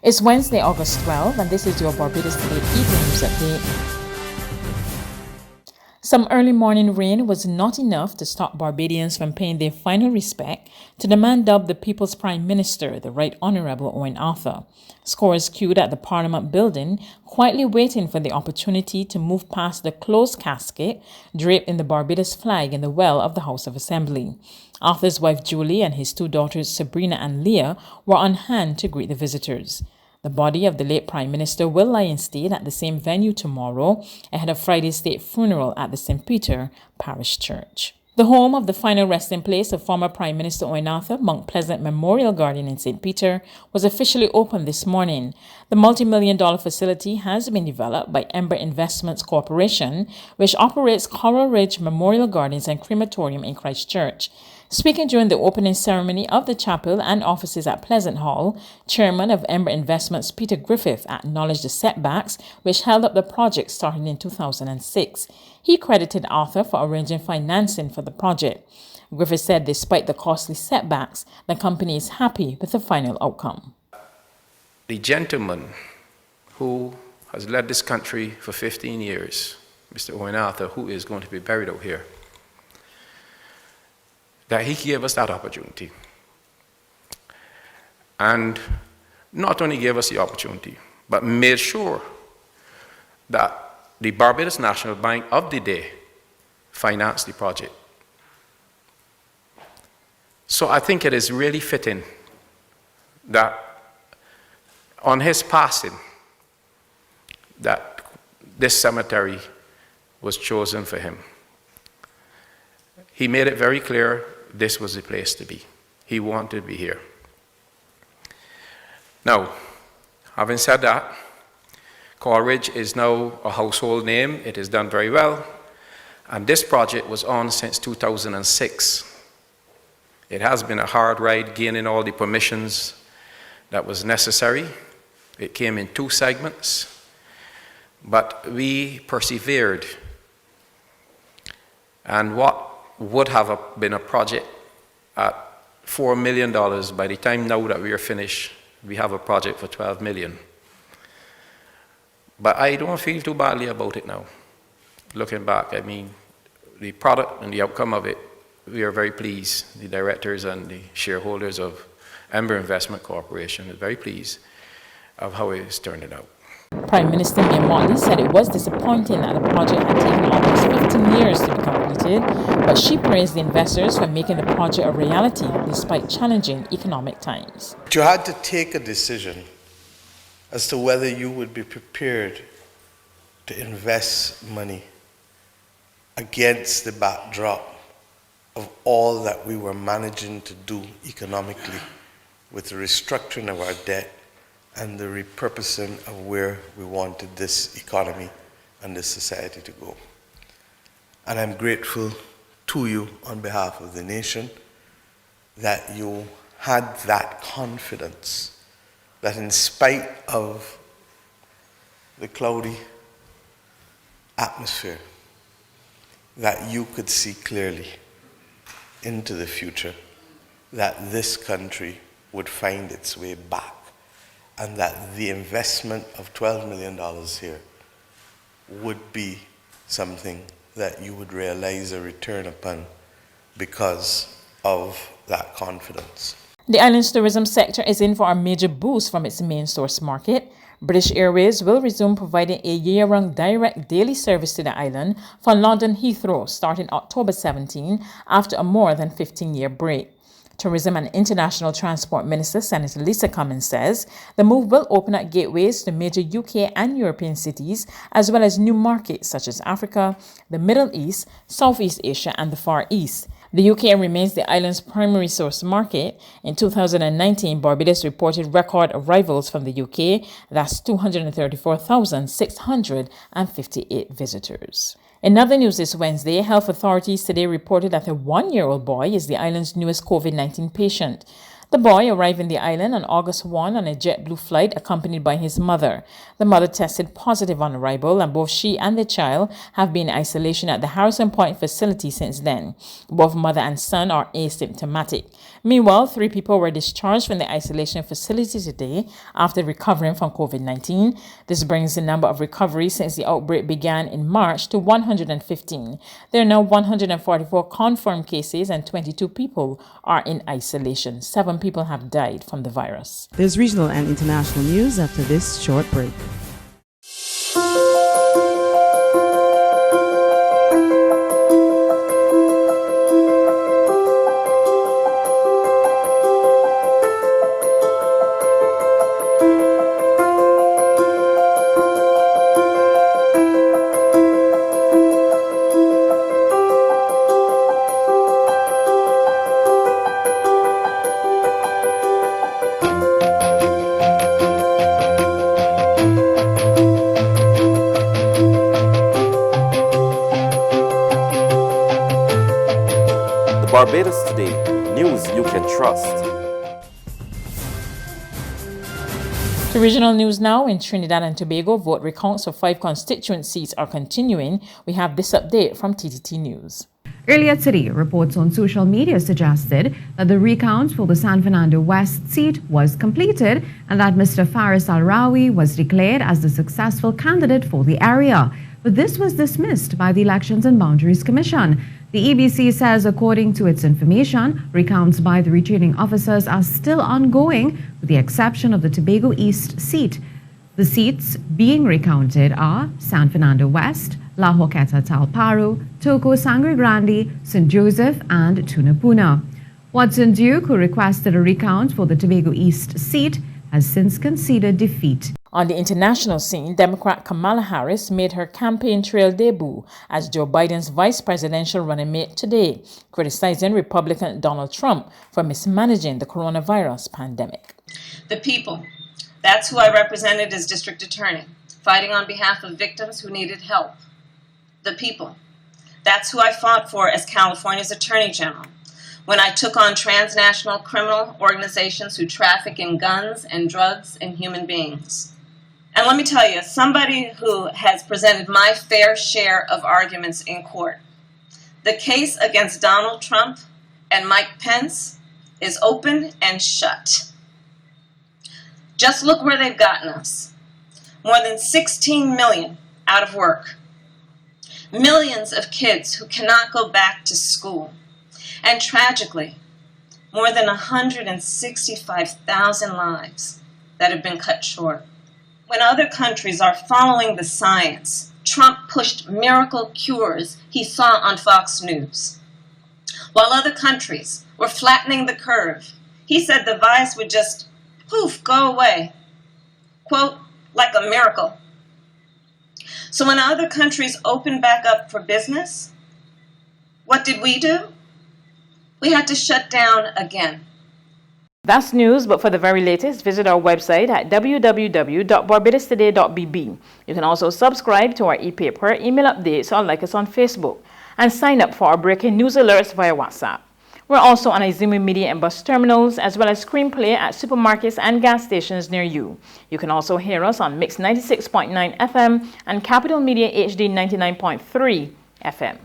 It's Wednesday, August 12, and this is your Barbados Today Evening News Update. Some early morning rain was not enough to stop Barbadians from paying their final respect to the man dubbed the People's Prime Minister, the Right Honourable Owen Arthur. Scores queued at the Parliament building, quietly waiting for the opportunity to move past the closed casket draped in the Barbados flag in the well of the House of Assembly. Arthur's wife Julie and his two daughters Sabrina and Leah were on hand to greet the visitors. The body of the late Prime Minister will lie in state at the same venue tomorrow ahead of Friday's state funeral at the St. Peter Parish Church. The home of the final resting place of former Prime Minister Owen Arthur, Mount Pleasant Memorial Garden in St. Peter, was officially opened this morning. The multi-million-dollar facility has been developed by Ember Investments Corporation, which operates Coral Ridge Memorial Gardens and Crematorium in Christchurch. Speaking during the opening ceremony of the chapel and offices at Pleasant Hall, Chairman of Ember Investments Peter Griffith acknowledged the setbacks which held up the project starting in 2006. He credited Arthur for arranging financing for the project. Griffith said despite the costly setbacks, the company is happy with the final outcome. The gentleman who has led this country for 15 years, Mr. Owen Arthur, who is going to be buried out here, that he gave us that opportunity. And not only gave us the opportunity, but made sure that the Barbados National Bank of the day financed the project. So I think it is really fitting that on his passing, that this cemetery was chosen for him. He made it very clear this was the place to be. He wanted to be here. Now, having said that, Coral Ridge is now a household name. It is done very well. And this project was on since 2006. It has been a hard ride gaining all the permissions that was necessary. It came in 2 segments, but we persevered. And what would have been a project at $4 million, by the time now that we are finished, we have a project for $12 million. But I don't feel too badly about it now. Looking back, I mean, the product and the outcome of it, we are very pleased. The directors and the shareholders of Ember Investment Corporation are very pleased of how it is turning out. Prime Minister Mia said it was disappointing that the project had taken almost 15 years to be completed, but she praised the investors for making the project a reality despite challenging economic times. You had to take a decision as to whether you would be prepared to invest money against the backdrop of all that we were managing to do economically with the restructuring of our debt and the repurposing of where we wanted this economy and this society to go. And I'm grateful to you on behalf of the nation that you had that confidence that in spite of the cloudy atmosphere, that you could see clearly into the future, that this country would find its way back, and that the investment of $12 million here would be something that you would realize a return upon because of that confidence. The island's tourism sector is in for a major boost from its main source market. British Airways will resume providing a year-round direct daily service to the island from London Heathrow starting October 17 after a more than 15-year break. Tourism and International Transport Minister Senator Lisa Cummins says the move will open up gateways to major UK and European cities, as well as new markets such as Africa, the Middle East, Southeast Asia, and the Far East. The UK remains the island's primary source market. In 2019, Barbados reported record arrivals from the UK, that's 234,658 visitors. In other news this Wednesday, health authorities today reported that a 1-year-old boy is the island's newest COVID-19 patient. The boy arrived in the island on August 1 on a JetBlue flight accompanied by his mother. The mother tested positive on arrival, and both she and the child have been in isolation at the Harrison Point facility since then. Both mother and son are asymptomatic. Meanwhile, 3 people were discharged from the isolation facility today after recovering from COVID-19. This brings the number of recoveries since the outbreak began in March to 115. There are now 144 confirmed cases and 22 people are in isolation. 7 people have died from the virus. There's regional and international news after this short break. Barbados Today, news you can trust. To regional news now. In Trinidad and Tobago, vote recounts for 5 constituent seats are continuing. We have this update from TTT News. Earlier today, reports on social media suggested that the recount for the San Fernando West seat was completed and that Mr. Faris Al-Rawi was declared as the successful candidate for the area. But this was dismissed by the Elections and Boundaries Commission. The EBC says, according to its information, recounts by the returning officers are still ongoing, with the exception of the Tobago East seat. The seats being recounted are San Fernando West, La Joqueta Talparo, Toco Sangre Grande, St. Joseph, and Tunapuna. Watson Duke, who requested a recount for the Tobago East seat, has since conceded defeat. On the international scene, Democrat Kamala Harris made her campaign trail debut as Joe Biden's vice presidential running mate today, criticizing Republican Donald Trump for mismanaging the coronavirus pandemic. The people. That's who I represented as district attorney, fighting on behalf of victims who needed help. The people. That's who I fought for as California's attorney general, when I took on transnational criminal organizations who traffic in guns and drugs and human beings. And let me tell you, somebody who has presented my fair share of arguments in court. The case against Donald Trump and Mike Pence is open and shut. Just look where they've gotten us. More than 16 million out of work. Millions of kids who cannot go back to school. And tragically, more than 165,000 lives that have been cut short. When other countries are following the science, Trump pushed miracle cures he saw on Fox News. While other countries were flattening the curve, he said the virus would just, poof, go away. Quote, like a miracle. So when other countries opened back up for business, what did we do? We had to shut down again. That's news, but for the very latest, visit our website at www.barbadostoday.bb. You can also subscribe to our e-paper, email updates, or like us on Facebook, and sign up for our breaking news alerts via WhatsApp. We're also on Izumi Media and bus terminals, as well as screenplay at supermarkets and gas stations near you. You can also hear us on Mix 96.9 FM and Capital Media HD 99.3 FM.